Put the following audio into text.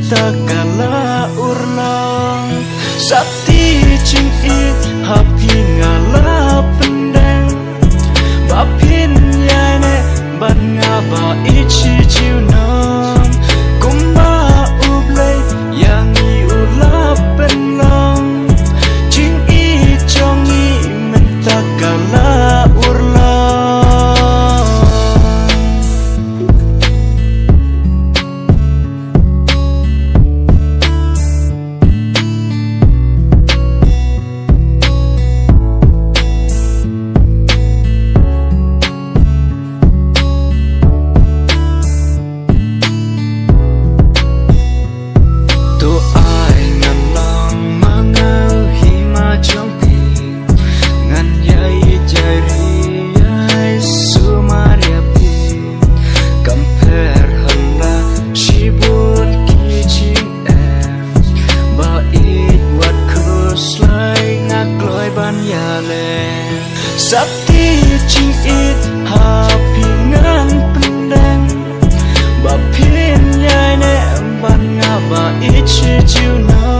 mentakala urlang sakti cing it hapi ngala pendeng bapin yane ban ngaba ichi jiunang kumba ublay yang iulap penlang cing it jongi mentakala urlang sakti cing it hapi ngan pendeng bapin yane ban ngaba ichi jiuna